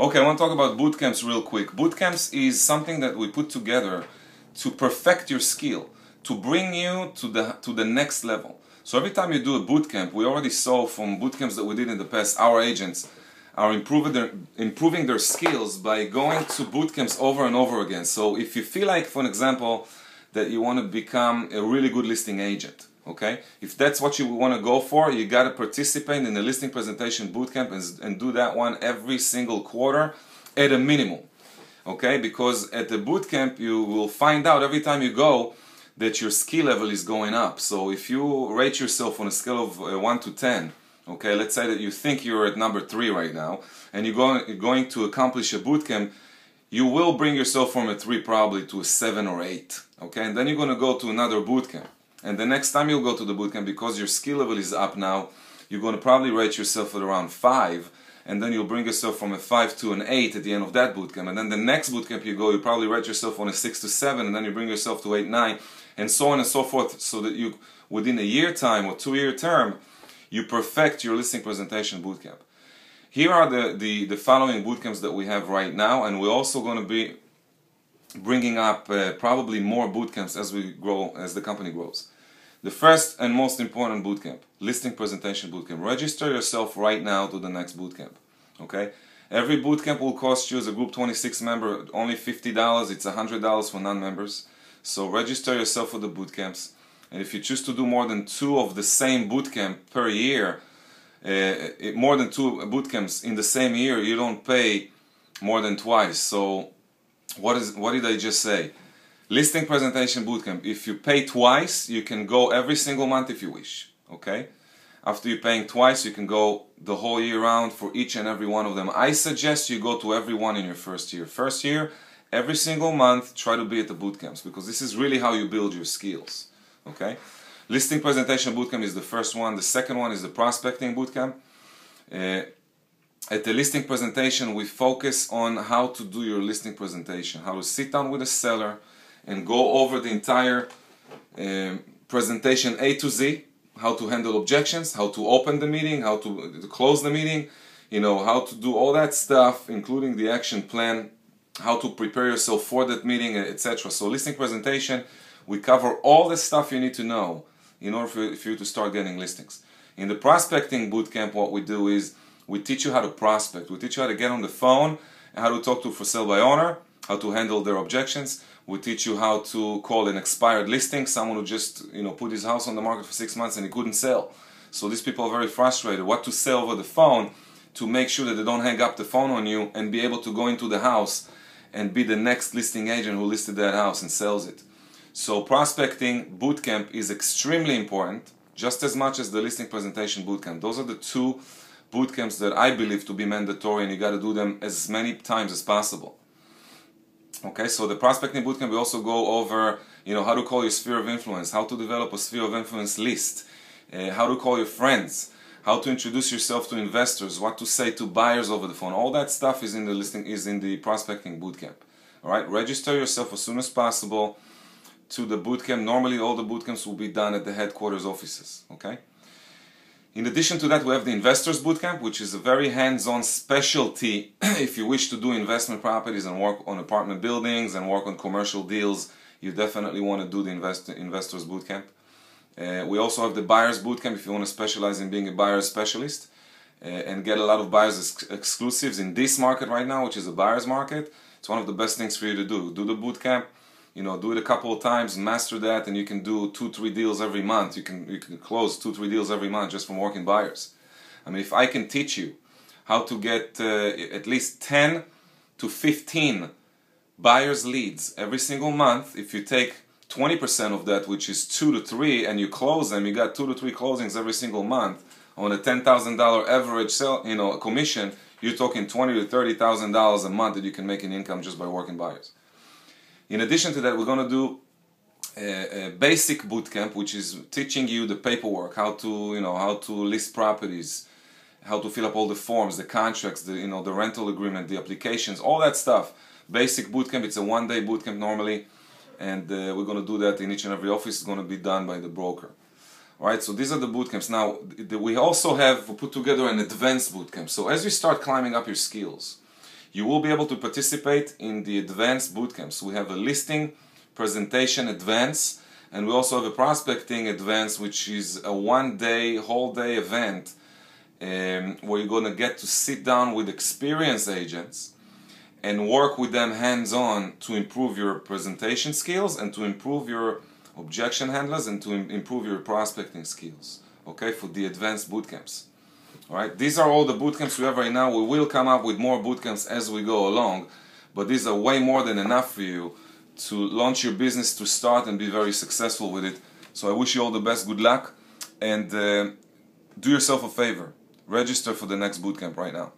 Okay, I want to talk about boot camps real quick. Boot camps is something that we put together to perfect your skill, to bring you to the next level. So every time you do a boot camp, we already saw from boot camps that we did in the past, our agents are improving their skills by going to boot camps over and over again. So if you feel like, for an example, that you want to become a really good listing agent, okay? If that's what you want to go for, you got to participate in the listing presentation bootcamp and do that one every single quarter at a minimum, okay? Because at the bootcamp you will find out every time you go that your skill level is going up. So if you rate yourself on a scale of 1 to 10, okay, let's say that you think you're at number 3 right now and you're going to accomplish a bootcamp, you will bring yourself from a 3 probably to a 7 or 8, okay? And then you're going to go to another bootcamp. And the next time you'll go to the bootcamp, because your skill level is up now, you're going to probably rate yourself at around 5, and then you'll bring yourself from a 5 to an 8 at the end of that bootcamp. And then the next bootcamp you go, you probably rate yourself on a 6 to 7, and then you bring yourself to 8, 9, and so on and so forth, so that you, within a year time or 2-year term, you perfect your listing presentation bootcamp. Here are the following bootcamps that we have right now, and we're also going to be bringing up probably more bootcamps as we grow, as the company grows. The first and most important bootcamp, listing presentation bootcamp. Register yourself right now to the next bootcamp, okay? Every bootcamp will cost you, as a Group 26 member, only $50. It's $100 for non-members. So register yourself for the bootcamps. And if you choose to do more than 2 of the same bootcamp per year, more than 2 bootcamps in the same year, you don't pay more than twice. So what did I just say? Listing presentation bootcamp. If you pay twice, you can go every single month if you wish, okay? After you're paying twice, you can go the whole year round for each and every one of them. I suggest you go to every one in your first year. First year, every single month, try to be at the bootcamps, because this is really how you build your skills, okay? Listing presentation bootcamp is the first one. The second one is the prospecting bootcamp. At the listing presentation, we focus on how to do your listing presentation, how to sit down with a seller and go over the entire presentation A to Z, how to handle objections, how to open the meeting, how to close the meeting, you know, how to do all that stuff, including the action plan, how to prepare yourself for that meeting, etc. So listing presentation, we cover all the stuff you need to know in order for you to start getting listings. In the prospecting bootcamp, what we do is we teach you how to prospect. We teach you how to get on the phone, how to talk to a for sale by owner, how to handle their objections. We teach you how to call an expired listing, someone who just put his house on the market for 6 months and he couldn't sell. So these people are very frustrated. What to say over the phone to make sure that they don't hang up the phone on you and be able to go into the house and be the next listing agent who listed that house and sells it. So prospecting bootcamp is extremely important, just as much as the listing presentation bootcamp. Those are the 2 bootcamps that I believe to be mandatory, and you got to do them as many times as possible. Okay, so the prospecting bootcamp, we also go over, how to call your sphere of influence, how to develop a sphere of influence list, how to call your friends, how to introduce yourself to investors, what to say to buyers over the phone. All that stuff is in the prospecting bootcamp. All right, register yourself as soon as possible to the bootcamp. Normally, all the bootcamps will be done at the headquarters offices. Okay. In addition to that, we have the Investors Bootcamp, which is a very hands-on specialty if you wish to do investment properties and work on apartment buildings and work on commercial deals. You definitely want to do the Investors Bootcamp. We also have the Buyers Bootcamp if you want to specialize in being a buyer's specialist and get a lot of buyers exclusives in this market right now, which is a buyer's market. It's one of the best things for you to do. Do the bootcamp. Do it a couple of times, master that, and you can do 2-3 deals every month. You can close 2-3 deals every month just from working buyers. I mean, if I can teach you how to get at least 10 to 15 buyers leads every single month, if you take 20% of that, which is 2 to 3, and you close them, you got 2 to 3 closings every single month on a $10,000 average sale, commission. You're talking $20,000 to $30,000 a month that you can make in income just by working buyers. In addition to that, we're going to do a basic bootcamp, which is teaching you the paperwork, how to list properties, how to fill up all the forms, the contracts, the rental agreement, the applications, all that stuff. Basic bootcamp. It's a 1-day bootcamp normally, and we're going to do that in each and every office. It's going to be done by the broker. All right. So these are the bootcamps. Now we also have put together an advanced bootcamp. So as you start climbing up your skills, you will be able to participate in the advanced bootcamps. We have a listing, presentation advance, and we also have a prospecting advance, which is a one-day, whole-day event where you're going to get to sit down with experienced agents and work with them hands-on to improve your presentation skills and to improve your objection handlers and to improve your prospecting skills, okay, for the advanced bootcamps. All right, these are all the bootcamps we have right now. We will come up with more bootcamps as we go along, but these are way more than enough for you to launch your business, to start and be very successful with it. So I wish you all the best, good luck, and do yourself a favor. Register for the next bootcamp right now.